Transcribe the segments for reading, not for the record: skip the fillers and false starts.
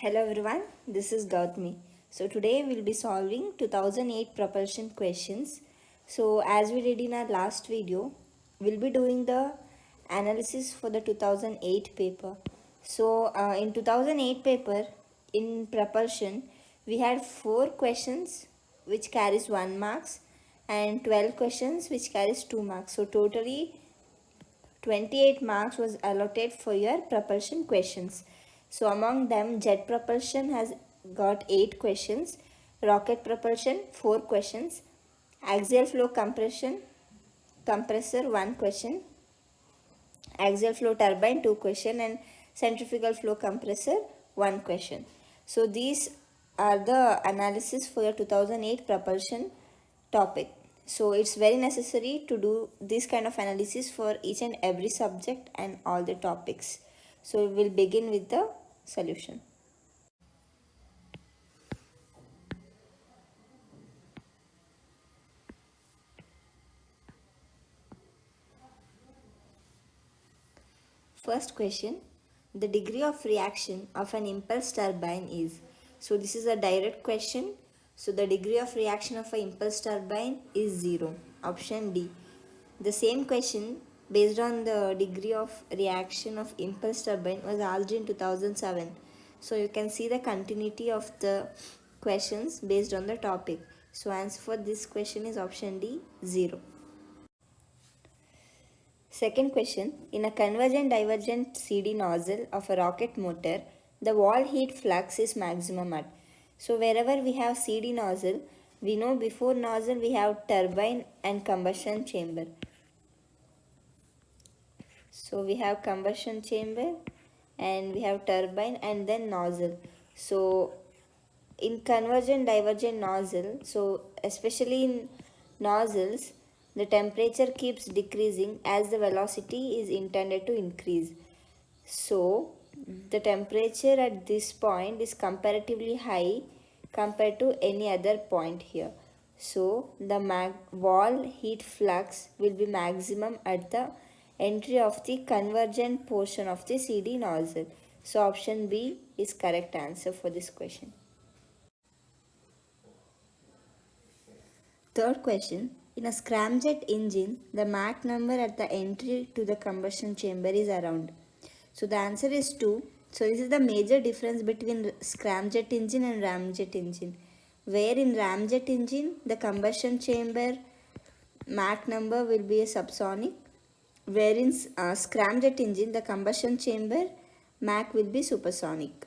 Hello everyone, this is Gautami. So today we'll be solving 2008 propulsion questions. So as we did in our last video, we'll be doing the analysis for the 2008 paper. So in 2008 paper in propulsion, we had 4 questions which carries 1 marks and 12 questions which carries 2 marks. So totally 28 marks was allotted for your propulsion questions. So among them, jet propulsion has got 8 questions, rocket propulsion 4 questions, axial flow compression compressor 1 question, axial flow turbine 2 question, and centrifugal flow compressor 1 question. So these are the analysis for your 2008 propulsion topic. So it's very necessary to do this kind of analysis for each and every subject and all the topics. So we'll begin with the solution. First question, the degree of reaction of an impulse turbine is. So this is a direct question. So the degree of reaction of an impulse turbine is 0. Option D. The same question based on the degree of reaction of impulse turbine was asked in 2007. So you can see the continuity of the questions based on the topic. So answer for this question is option D, 0. Second question, in a convergent divergent CD nozzle of a rocket motor, the wall heat flux is maximum at. So wherever we have CD nozzle, we know before nozzle we have turbine and combustion chamber. So we have combustion chamber and we have turbine and then nozzle. So in convergent divergent nozzle, so especially in nozzles, the temperature keeps decreasing as the velocity is intended to increase. So the temperature at this point is comparatively high compared to any other point here. So the wall heat flux will be maximum at the entry of the convergent portion of the CD nozzle. So option B is correct answer for this question. Third question, in a scramjet engine, the Mach number at the entry to the combustion chamber is around. So the answer is 2. So this is the major difference between scramjet engine and ramjet engine. Where in ramjet engine, the combustion chamber Mach number will be a subsonic. Where in scramjet engine, the combustion chamber Mach will be supersonic.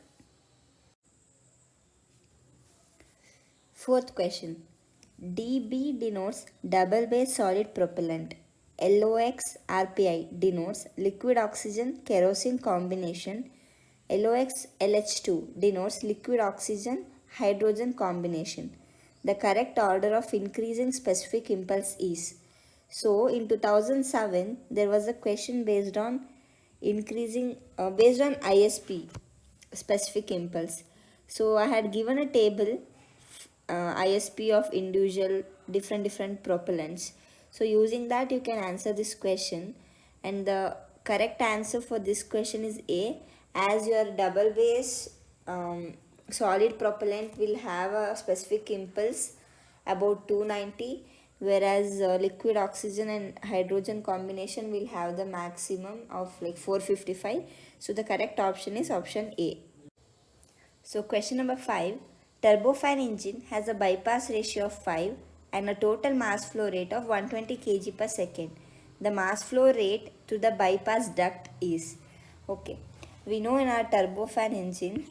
Fourth question. DB denotes double base solid propellant. LOX RPI denotes liquid oxygen kerosene combination. LOX LH2 denotes liquid oxygen hydrogen combination. The correct order of increasing specific impulse is. So in 2007 there was a question based on based on ISP specific impulse. So I had given a table ISP of individual different propellants. So using that you can answer this question, and the correct answer for this question is A, as your double base solid propellant will have a specific impulse about 290, whereas liquid oxygen and hydrogen combination will have the maximum of like 455. So the correct option is option A. So question number 5. Turbofan engine has a bypass ratio of 5 and a total mass flow rate of 120 kg per second. The mass flow rate to the bypass duct is. Okay. We know in our turbofan engine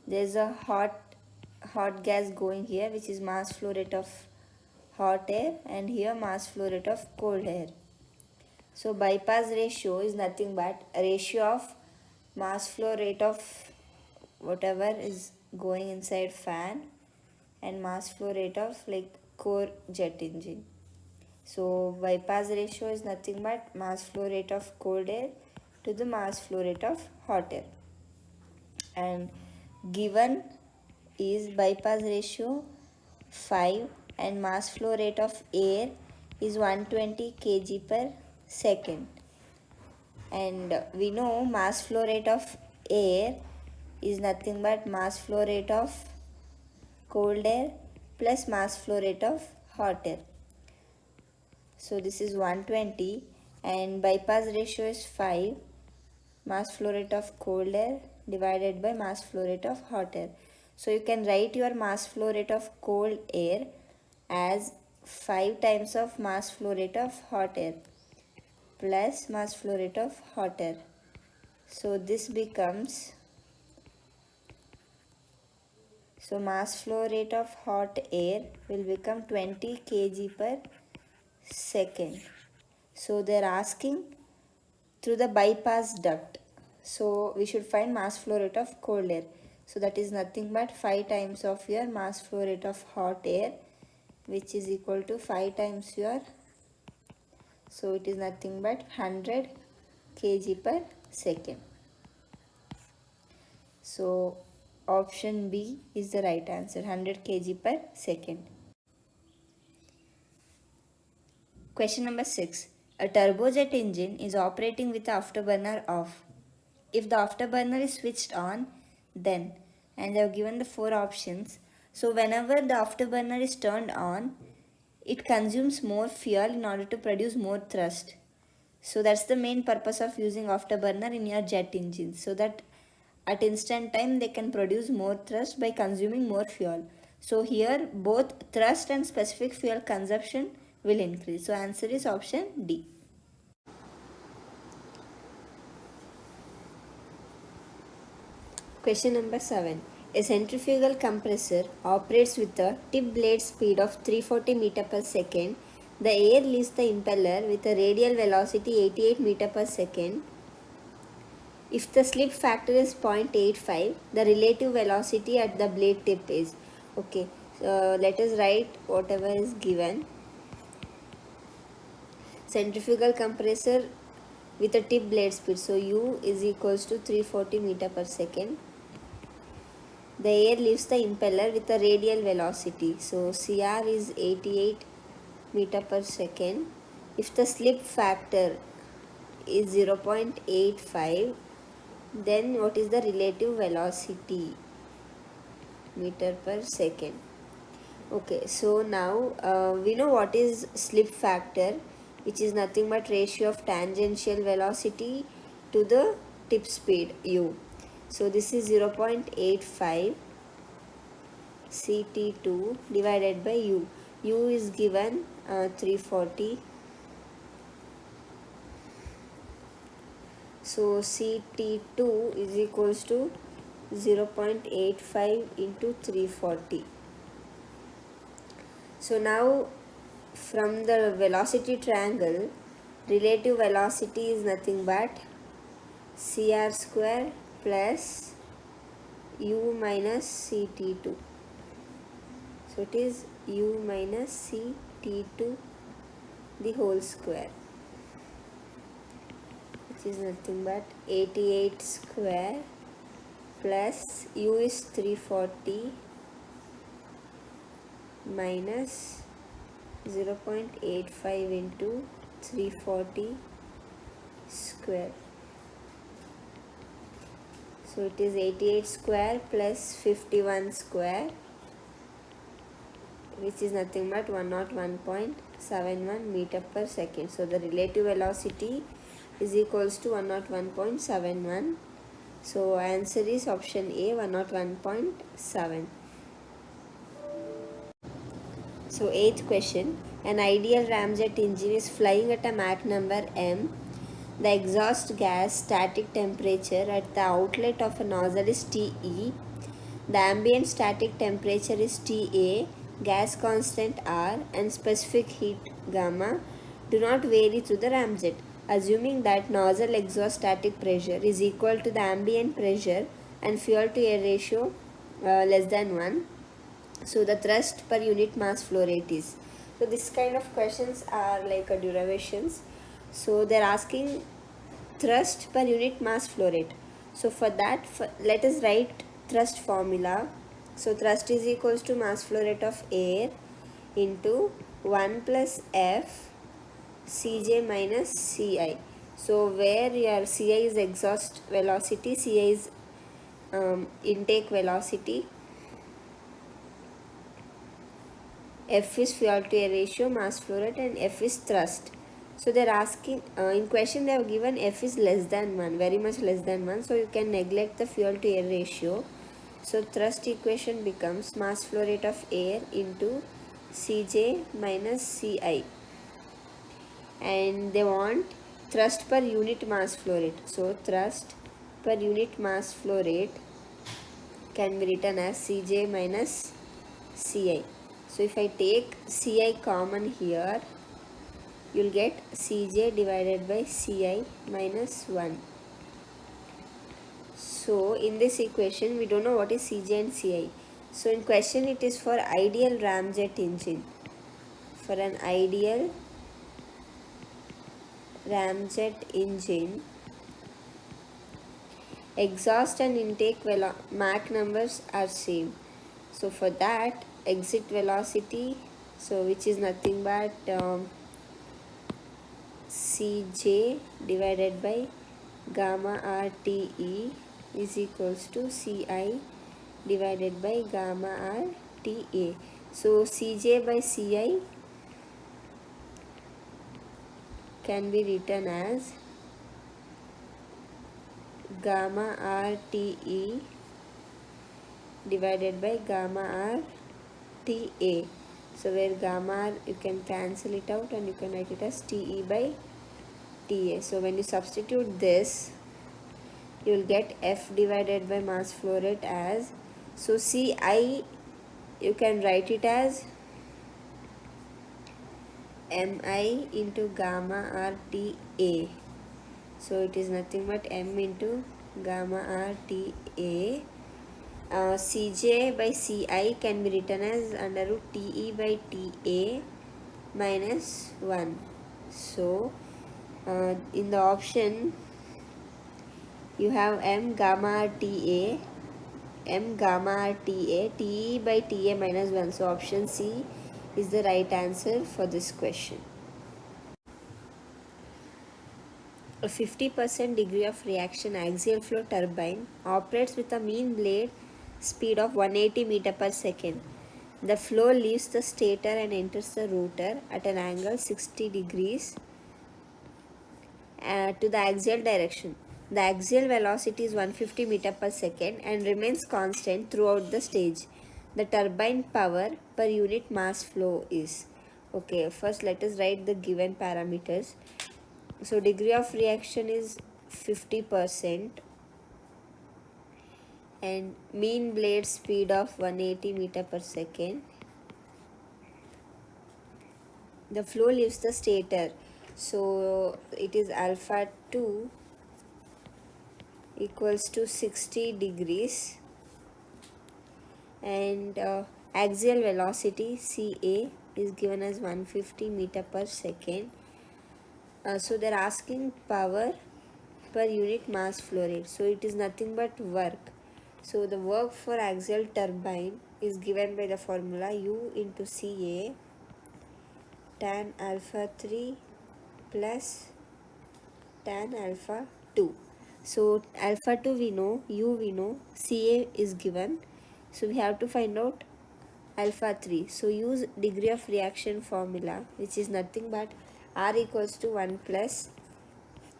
there is a hot gas going here, which is mass flow rate of hot air, and here mass flow rate of cold air. So bypass ratio is nothing but a ratio of mass flow rate of whatever is going inside fan and mass flow rate of like core jet engine. So bypass ratio is nothing but mass flow rate of cold air to the mass flow rate of hot air, and given is bypass ratio 5 and mass flow rate of air is 120 kg per second. And we know mass flow rate of air is nothing but mass flow rate of cold air plus mass flow rate of hot air. So this is 120 and bypass ratio is 5, mass flow rate of cold air divided by mass flow rate of hot air. So you can write your mass flow rate of cold air as 5 times of mass flow rate of hot air plus mass flow rate of hot air. So this becomes, so mass flow rate of hot air will become 20 kg per second. So they are asking through the bypass duct. So we should find mass flow rate of cold air. So that is nothing but 5 times of your mass flow rate of hot air, which is equal to 5 times your, so it is nothing but 100 kg per second. So option B is the right answer, 100 kg per second. Question number 6. A turbojet engine is operating with the afterburner off. If the afterburner is switched on, then, and they have given the 4 options. So whenever the afterburner is turned on, it consumes more fuel in order to produce more thrust. So that's the main purpose of using afterburner in your jet engine, so that at instant time they can produce more thrust by consuming more fuel. So here both thrust and specific fuel consumption will increase. So answer is option D. Question number 7. A centrifugal compressor operates with a tip blade speed of 340 meter per second. The air leaves the impeller with a radial velocity 88 meter per second. If the slip factor is 0.85, the relative velocity at the blade tip is, okay, let us write whatever is given. Centrifugal compressor with a tip blade speed, so U is equals to 340 meter per second. The air leaves the impeller with a radial velocity, so CR is 88 meter per second. If the slip factor is 0.85, then what is the relative velocity, meter per second? Okay, so now we know what is slip factor, which is nothing but ratio of tangential velocity to the tip speed U. So this is 0.85 CT2 divided by U. U is given 340. So CT2 is equals to 0.85 into 340. So now from the velocity triangle, relative velocity is nothing but CR square plus U minus CT2. So it is U minus CT2 the whole square, which is nothing but 88 square plus U is 340 minus 0.85 into 340 square. So it is 88 square plus 51 square, which is nothing but 101.71 meter per second. So the relative velocity is equals to 101.71. So answer is option A, 101.7. So 8th question. An ideal ramjet engine is flying at a Mach number m. The exhaust gas static temperature at the outlet of a nozzle is TE. The ambient static temperature is TA. Gas constant R and specific heat gamma do not vary through the ramjet. Assuming that nozzle exhaust static pressure is equal to the ambient pressure and fuel to air ratio less than 1. So the thrust per unit mass flow rate is. So this kind of questions are like a derivations. So they're asking thrust per unit mass flow rate. So for that, let us write thrust formula. So thrust is equals to mass flow rate of air into 1 plus F Cj minus Ci. So where your Ci is exhaust velocity, Ci is intake velocity, F is fuel to air ratio, mass flow rate, and F is thrust. So they're asking, in question they have given F is less than 1, very much less than 1, so you can neglect the fuel to air ratio. So thrust equation becomes mass flow rate of air into Cj minus Ci, and they want thrust per unit mass flow rate. So thrust per unit mass flow rate can be written as Cj minus Ci. So if I take Ci common here, you'll get Cj divided by Ci minus 1. So in this equation we don't know what is Cj and Ci. So in question it is for ideal ramjet engine. For an ideal ramjet engine, exhaust and intake Mach numbers are same. So for that, exit velocity, so which is nothing but Cj divided by gamma RTE is equals to Ci divided by gamma RTA. So Cj by Ci can be written as gamma RTE divided by gamma RTA. So where gamma R you can cancel it out and you can write it as Te by Ta. So when you substitute this, you will get F divided by mass flow rate as, so Ci you can write it as Mi into gamma RTA. So it is nothing but M into gamma RTA. Cj by Ci can be written as under root Te by Ta minus 1. So in the option you have M gamma Ta, M gamma Ta, Te by Ta minus 1. So option C is the right answer for this question. A 50% degree of reaction axial flow turbine operates with a mean blade speed of 180 meter per second. The flow leaves the stator and enters the rotor at an angle 60 degrees to the axial direction. The axial velocity is 150 meter per second and remains constant throughout the stage. The turbine power per unit mass flow is. Okay, first let us write the given parameters. So degree of reaction is 50% and mean blade speed of 180 meter per second. The flow leaves the stator, so it is alpha 2 equals to 60 degrees and axial velocity Ca is given as 150 meter per second. So they're asking power per unit mass flow rate, so it is nothing but work. So the work for axial turbine is given by the formula U into Ca tan alpha 3 plus tan alpha 2. So alpha 2 we know, U we know, Ca is given, so we have to find out alpha 3. So use degree of reaction formula, which is nothing but R equals to 1 plus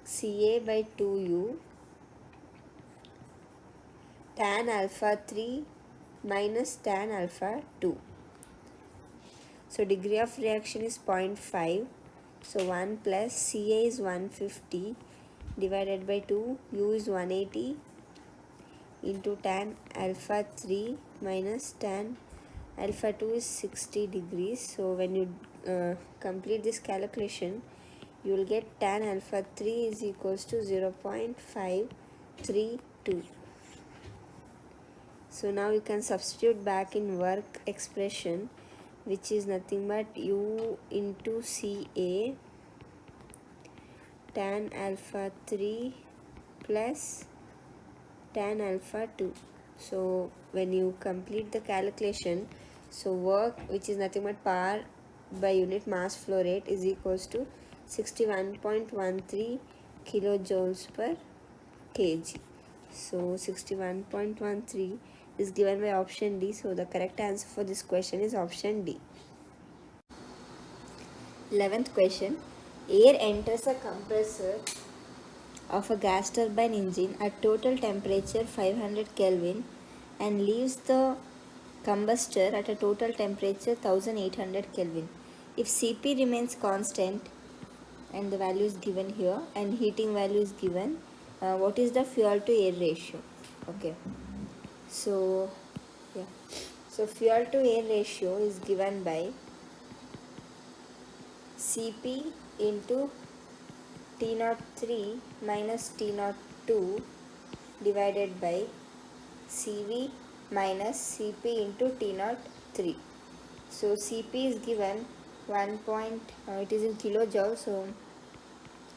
Ca by 2U tan alpha 3 minus tan alpha 2. So degree of reaction is 0.5. So 1 plus Ca is 150 divided by 2, U is 180 into tan alpha 3 minus tan alpha 2 is 60 degrees. So when you complete this calculation, you will get tan alpha 3 is equals to 0.532. So now you can substitute back in work expression, which is nothing but U into Ca tan alpha 3 plus tan alpha 2. So when you complete the calculation, so work, which is nothing but power by unit mass flow rate, is equals to 61.13 kilojoules per kg. So 61.13 is given by option D. So the correct answer for this question is option D. 11th question. Air enters a compressor of a gas turbine engine at total temperature 500 Kelvin and leaves the combustor at a total temperature 1800 Kelvin. If Cp remains constant and the value is given here and heating value is given, what is the fuel to air ratio? Okay, so yeah, so fuel to air ratio is given by Cp into T03 minus T02 divided by Cv minus Cp into T03. So Cp is given 1. It is in kilojoule, so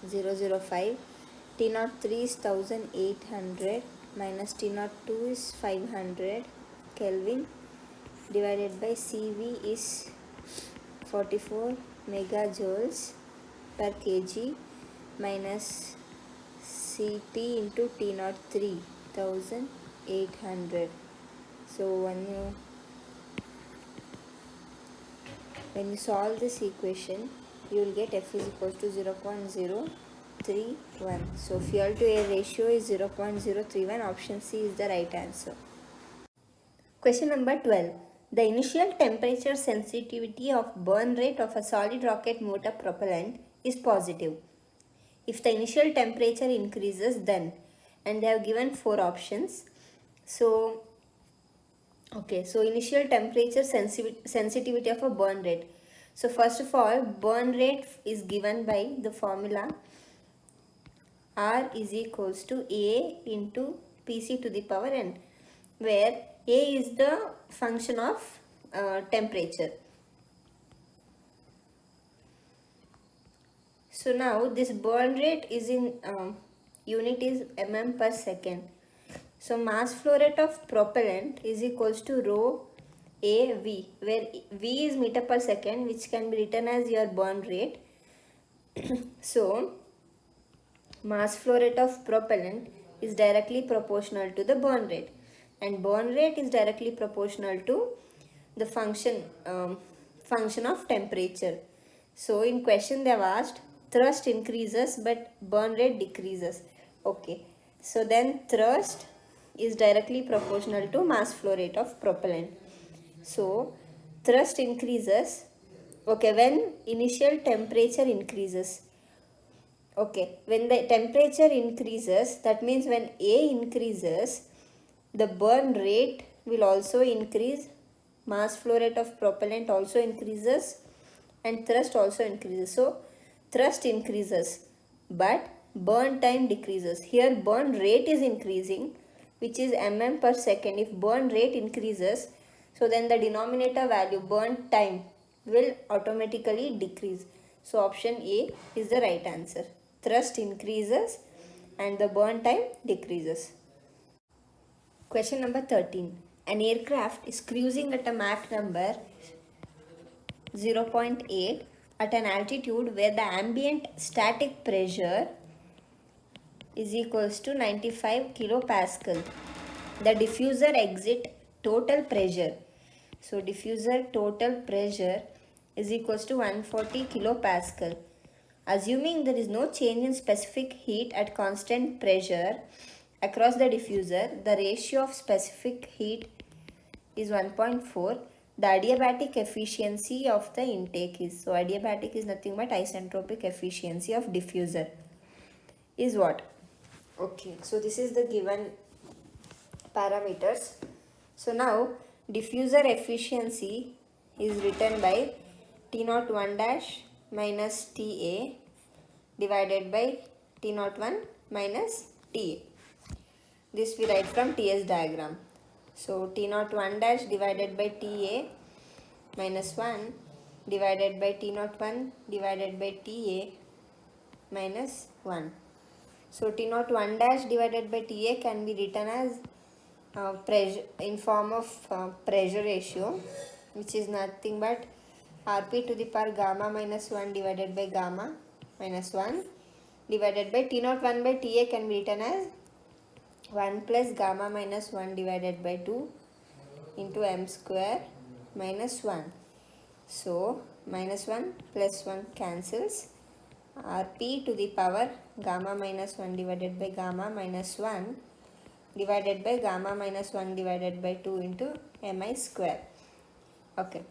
005. T03 is 1800 minus T02 is 500 Kelvin divided by Cv is 44 megajoules per kg minus Cp into T03 1800. So when you solve this equation, you will get F is equals to 0.031. So fuel to air ratio is 0.031. Option C is the right answer. Question number 12. The initial temperature sensitivity of burn rate of a solid rocket motor propellant is positive. If the initial temperature increases, then, and they have given 4 options. So initial temperature sensitivity of a burn rate. So first of all, burn rate is given by the formula R is equals to A into Pc to the power n, where A is the function of temperature. So now this burn rate is in unit is mm per second. So mass flow rate of propellant is equals to rho AV, where V is meter per second, which can be written as your burn rate. So mass flow rate of propellant is directly proportional to the burn rate, and burn rate is directly proportional to the function of temperature. So in question they have asked thrust increases but burn rate decreases. Okay, so then thrust is directly proportional to mass flow rate of propellant. So thrust increases, okay, when initial temperature increases. Okay, when the temperature increases, that means when A increases, the burn rate will also increase, mass flow rate of propellant also increases, and thrust also increases. So thrust increases but burn time decreases. Here burn rate is increasing, which is mm per second. If burn rate increases, so then the denominator value burn time will automatically decrease. So option A is the right answer. Thrust increases and the burn time decreases. Question number 13. An aircraft is cruising at a Mach number 0.8 at an altitude where the ambient static pressure is equals to 95 kilopascal. The diffuser exit total pressure. So diffuser total pressure is equals to 140 kilopascal. Assuming there is no change in specific heat at constant pressure across the diffuser, the ratio of specific heat is 1.4. The adiabatic efficiency of the intake is, so adiabatic is nothing but isentropic efficiency of diffuser is what? Okay, so this is the given parameters. So now diffuser efficiency is written by T01 dash minus TA divided by T01 minus TA. This we write from TS diagram. So T01 dash divided by TA minus 1 divided by T01 divided by TA minus 1. So T01 dash divided by TA can be written as pressure in form of pressure ratio, which is nothing but Rp to the power gamma minus 1 divided by gamma minus 1 divided by T01 by TA can be written as 1 plus gamma minus 1 divided by 2 into m square minus 1. So minus 1 plus 1 cancels. Rp to the power gamma minus 1 divided by gamma minus 1 divided by gamma minus 1 divided by 2 into mi square. Okay.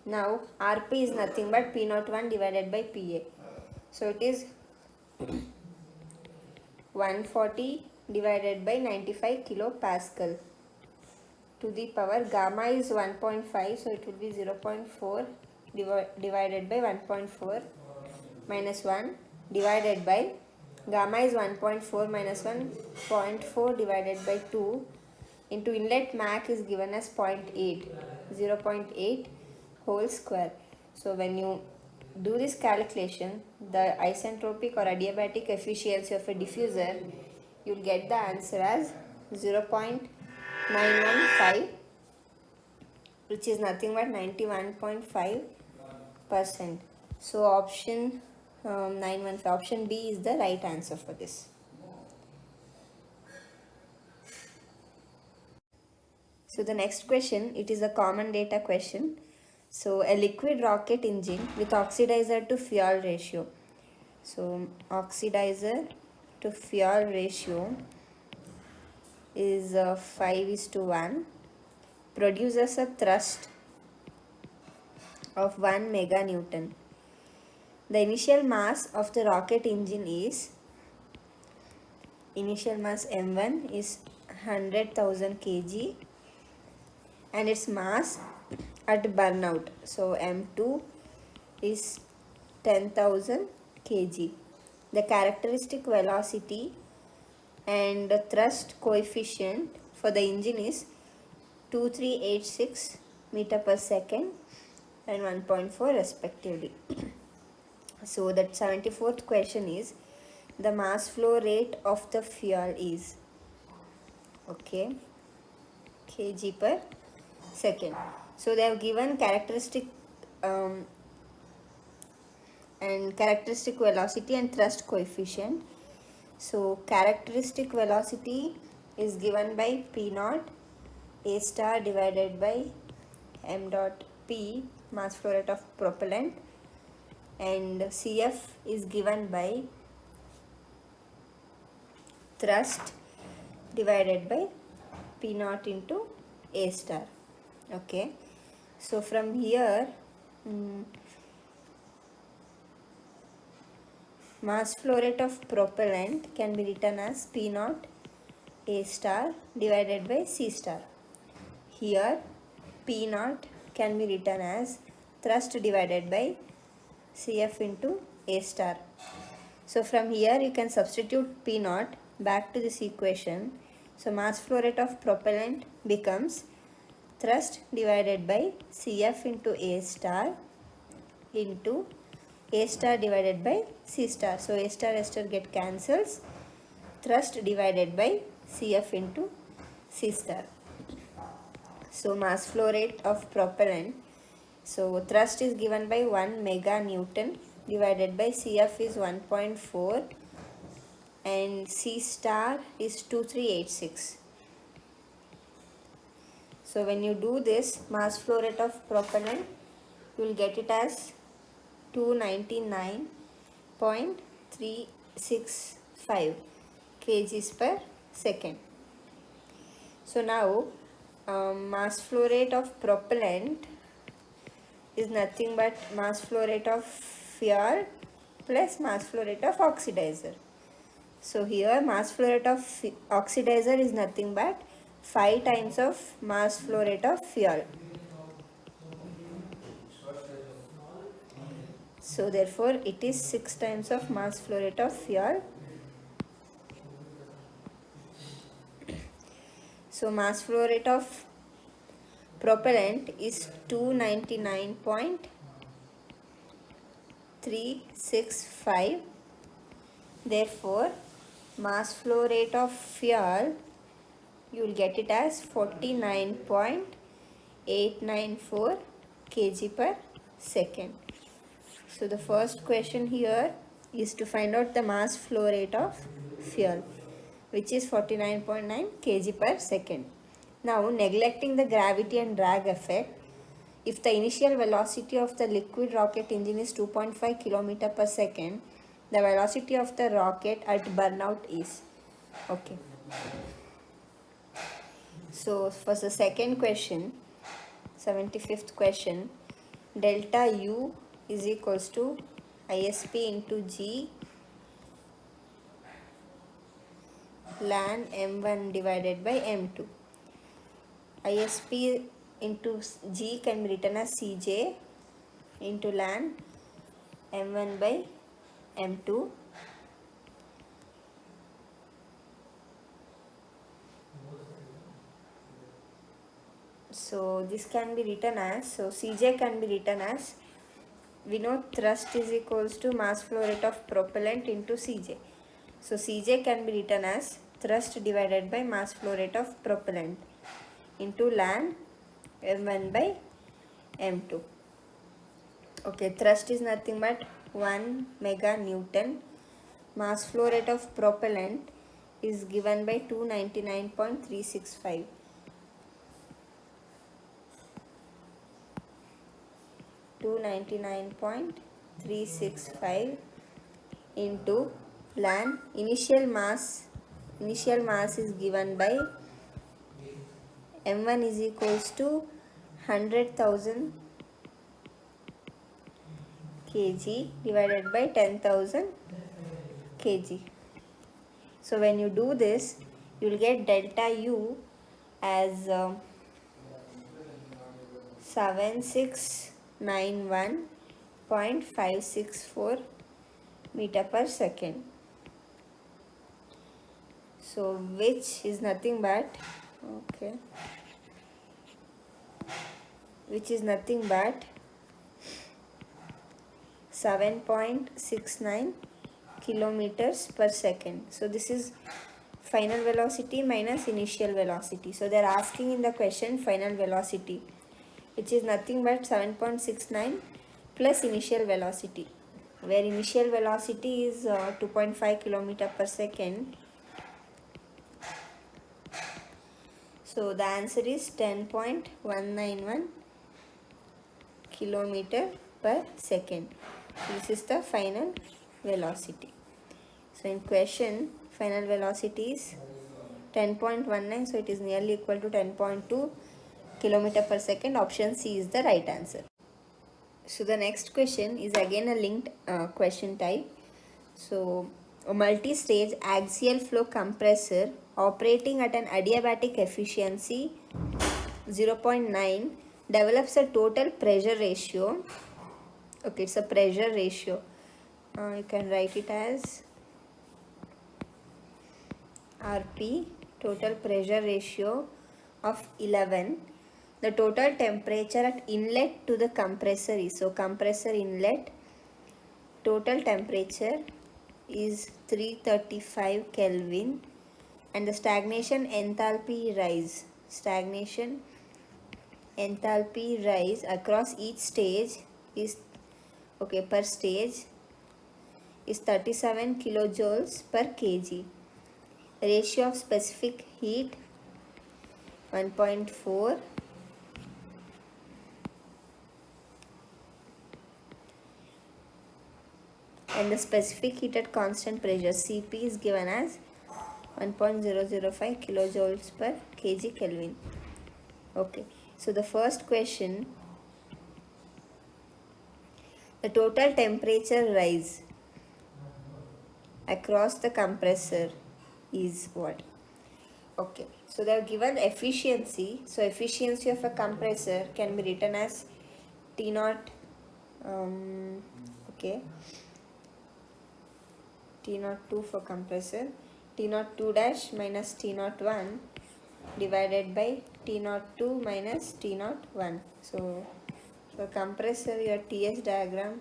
Now Rp is nothing but P01 divided by Pa. So it is 140 divided by 95 kilopascal to the power gamma is 1.5, so it will be 0.4 divided by 1.4 minus 1 divided by gamma is 1.4 minus 1.4 divided by 2 into inlet Mach is given as 0.8, 0.8 whole square. So when you do this calculation, the isentropic or adiabatic efficiency of a diffuser, you will get the answer as 0.915, which is nothing but 91.5%. So option 915, option B is the right answer for this. So the next question, it is a common data question. So a liquid rocket engine with oxidizer to fuel ratio. So oxidizer to fuel ratio is 5:1, produces a thrust of 1 meganewton. The initial mass of the rocket engine is, initial mass m1 is 100,000 kg and its mass at burnout, so m2 is 10,000 kg. The characteristic velocity and the thrust coefficient for the engine is 2386 meter per second and 1.4 respectively. So that 74th question is, the mass flow rate of the fuel is, okay, kg per second. So they have given characteristic and characteristic velocity and thrust coefficient. So characteristic velocity is given by P naught A star divided by m dot P, mass flow rate of propellant, and Cf is given by thrust divided by P naught into A star. Okay, so from here mass flow rate of propellant can be written as P naught A star divided by C star. Here P naught can be written as thrust divided by Cf into A star. So from here you can substitute P naught back to this equation. So mass flow rate of propellant becomes thrust divided by Cf into A star into A star divided by C star. So A star get cancels. Thrust divided by Cf into C star. So mass flow rate of propellant. So thrust is given by 1 meganewton divided by Cf is 1.4 and C star is 2386. So when you do this mass flow rate of propellant, you will get it as 299.365 kgs per second. So now mass flow rate of propellant is nothing but mass flow rate of fuel plus mass flow rate of oxidizer. So here mass flow rate of oxidizer is nothing but 5 times of mass flow rate of fuel. So therefore it is 6 times of mass flow rate of fuel. So mass flow rate of propellant is 299.365. Therefore mass flow rate of fuel, you will get it as 49.894 kg per second. So the first question here is to find out the mass flow rate of fuel. which is 49.9 kg per second. Now, neglecting the gravity and drag effect, if the initial velocity of the liquid rocket engine is 2.5 km per second, the velocity of the rocket at burnout is, okay. So for the second question, 75th question, delta U is equals to ISP into G ln m1 divided by m2. ISP into G can be written as Cj into ln m1 by m2. So this can be written as, so Cj can be written as, we know thrust is equals to mass flow rate of propellant into Cj. So Cj can be written as thrust divided by mass flow rate of propellant into ln m1 by m2. Okay, thrust is nothing but 1 mega Newton. Mass flow rate of propellant is given by 299.365. 299.365 into ln initial mass is given by m1 is equals to 100,000 kg divided by 10,000 kg. So when you do this, you will get delta U as 7691.564 meter per second. So which is nothing but, okay, which is nothing but 7.69 kilometers per second. So this is final velocity minus initial velocity. So they are asking in the question final velocity, which is nothing but 7.69 plus initial velocity, where initial velocity is 2.5 km per second. So the answer is 10.191 km per second. This is the final velocity. So in question, final velocity is 10.19, so it is nearly equal to 10.2 km per second. Option C is the right answer. So the next question is again a linked question type. So a multi-stage axial flow compressor operating at an adiabatic efficiency 0.9 develops a total pressure ratio. Okay, it's a pressure ratio. You can write it as RP, total pressure ratio of 11. The total temperature at inlet to the compressor is, so compressor inlet total temperature is 335 Kelvin, and the stagnation enthalpy rise across each stage is, okay, per stage is 37 kilojoules per kg. Ratio of specific heat 1.4. And the specific heat at constant pressure Cp is given as 1.005 kilojoules per kg Kelvin. Okay, so the first question, the total temperature rise across the compressor is what? Okay, so they have given efficiency. So efficiency of a compressor can be written as T naught, okay, T naught 2 for compressor, T naught 2 dash minus T naught 1 divided by T naught 2 minus T naught 1. So for compressor, your TS diagram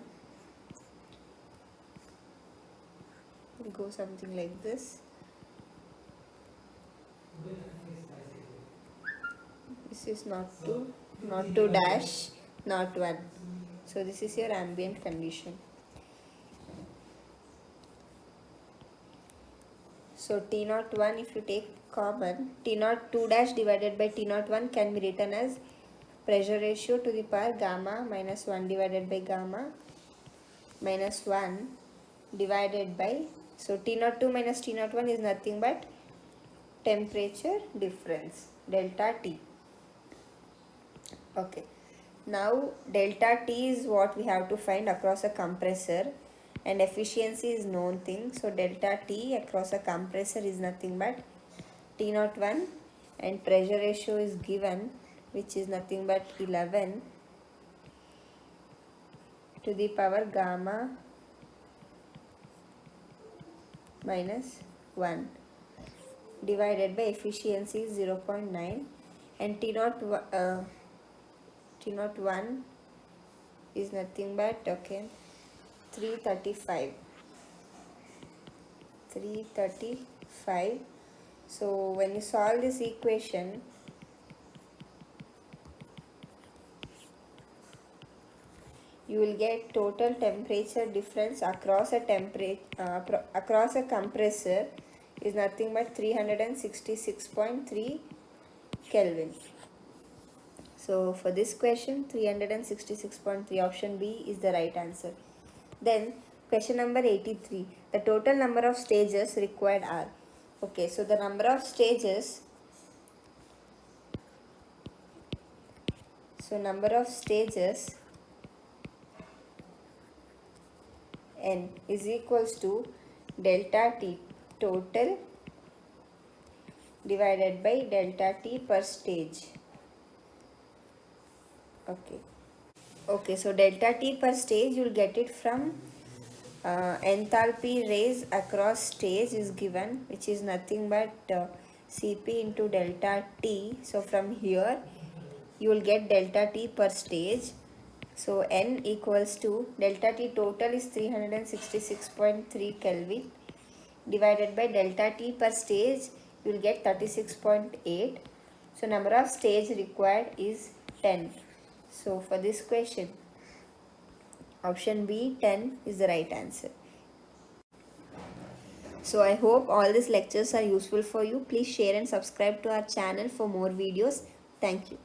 will go something like this. This is not 2 dash, not 1. So this is your ambient condition. So T01, if you take common, T02 dash divided by T01 can be written as pressure ratio to the power gamma minus 1 divided by gamma minus 1 divided by, so T02 minus T01 is nothing but temperature difference, delta T. Okay, now delta T is what we have to find across a compressor, and efficiency is known thing. So delta T across a compressor is nothing but T01, and pressure ratio is given, which is nothing but 11 to the power gamma minus 1 divided by efficiency is 0.9, and T01 is nothing but 335. So when you solve this equation, you will get total temperature difference across a compressor is nothing but 366.3 Kelvin. So for this question, 366.3, option B is the right answer. Then question number 83, the total number of stages required are. Okay, so the number of stages, N is equals to delta T total divided by delta T per stage. Okay, so delta T per stage, you will get it from enthalpy raise across stage is given, which is nothing but Cp into delta T. So from here you will get delta T per stage. So N equals to delta T total is 366.3 Kelvin divided by delta T per stage, you will get 36.8. So number of stage required is 10. So for this question, option B, 10 is the right answer. So I hope all these lectures are useful for you. Please share and subscribe to our channel for more videos. Thank you.